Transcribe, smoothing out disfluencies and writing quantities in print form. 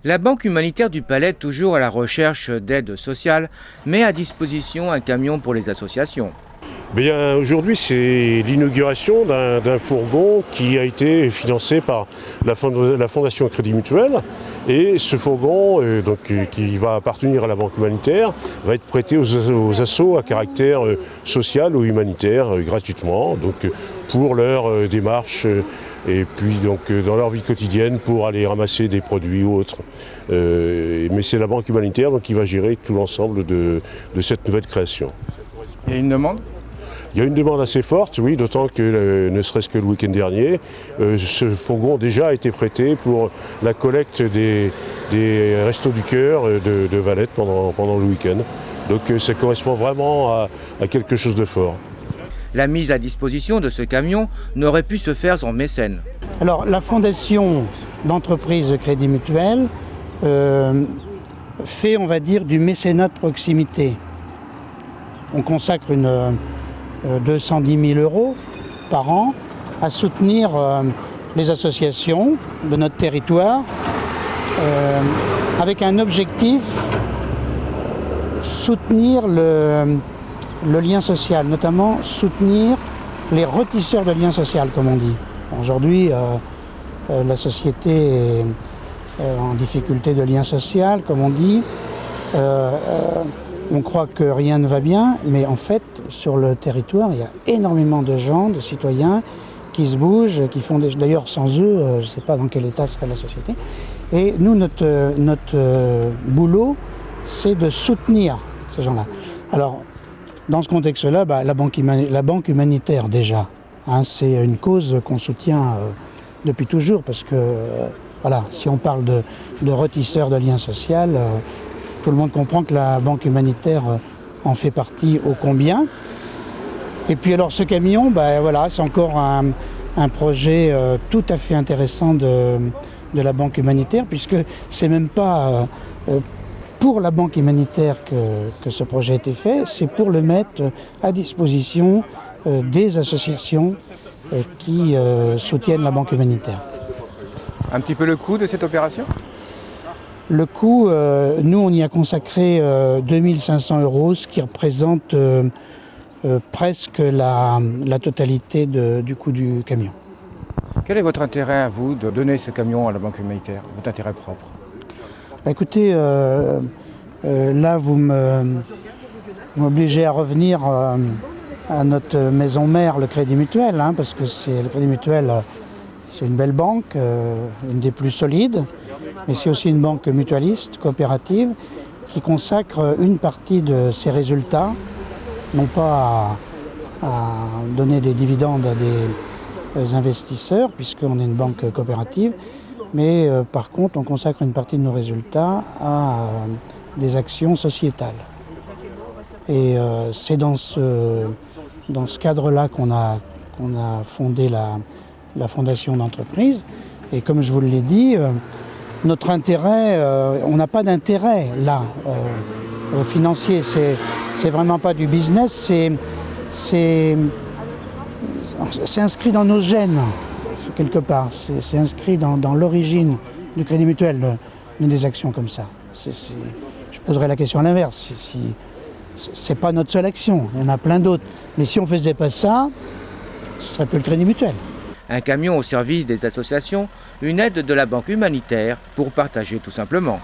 La Banque humanitaire du Palais, toujours à la recherche d'aide sociale, met à disposition un camion pour les associations. Bien, aujourd'hui, c'est l'inauguration d'un fourgon qui a été financé par la Fondation Crédit Mutuel. Et ce fourgon, qui va appartenir à la Banque humanitaire, va être prêté aux assos à caractère social ou humanitaire gratuitement, donc pour leur démarche et puis donc dans leur vie quotidienne pour aller ramasser des produits ou autres. Mais c'est la Banque humanitaire qui va gérer tout l'ensemble de cette nouvelle création. Il y a une demande ? Il y a une demande assez forte, oui, d'autant que, ne serait-ce que le week-end dernier, ce fourgon déjà a été prêté pour la collecte des Restos du Cœur de Valette pendant le week-end. Donc ça correspond vraiment à quelque chose de fort. La mise à disposition de ce camion n'aurait pu se faire sans mécène. Alors la fondation d'entreprise Crédit Mutuel fait, on va dire, du mécénat de proximité. On consacre 210 000 € par an à soutenir les associations de notre territoire avec un objectif, soutenir le lien social, notamment soutenir les retisseurs de liens sociaux, comme on dit. Aujourd'hui, la société est en difficulté de lien social, comme on dit. On croit que rien ne va bien, mais en fait, sur le territoire, il y a énormément de gens, de citoyens qui se bougent, qui font d'ailleurs sans eux, je ne sais pas dans quel état serait la société. Et nous, notre boulot, c'est de soutenir ces gens-là. Alors, dans ce contexte-là, la banque humanitaire déjà, c'est une cause qu'on soutient depuis toujours, parce que voilà, si on parle de retisseurs de liens sociaux, tout le monde comprend que la Banque humanitaire en fait partie ô combien. Et puis alors ce camion, voilà, c'est encore un projet tout à fait intéressant de la Banque humanitaire, puisque c'est même pas pour la Banque humanitaire que ce projet a été fait, c'est pour le mettre à disposition des associations qui soutiennent la Banque humanitaire. Un petit peu le coût de cette opération ? Le coût, nous on y a consacré 2 500 €, ce qui représente presque la totalité du coût du camion. Quel est votre intérêt à vous de donner ce camion à la Banque humanitaire, votre intérêt propre ? Écoutez, là vous m'obligez à revenir à notre maison mère, le Crédit Mutuel, parce que le Crédit Mutuel, c'est une belle banque, une des plus solides. Mais c'est aussi une banque mutualiste, coopérative, qui consacre une partie de ses résultats, non pas à donner des dividendes à des investisseurs, puisqu'on est une banque coopérative, mais par contre, on consacre une partie de nos résultats à des actions sociétales. Et c'est dans ce cadre-là qu'on a fondé la fondation d'entreprise. Et comme je vous l'ai dit, notre intérêt, on n'a pas d'intérêt là, financier, c'est vraiment pas du business, c'est inscrit dans nos gènes, quelque part, c'est inscrit dans l'origine du Crédit Mutuel, des actions comme ça. Je poserais la question à l'inverse, c'est pas notre seule action, il y en a plein d'autres, mais si on faisait pas ça, ce serait plus le Crédit Mutuel. Un camion au service des associations, une aide de la Banque humanitaire pour partager tout simplement.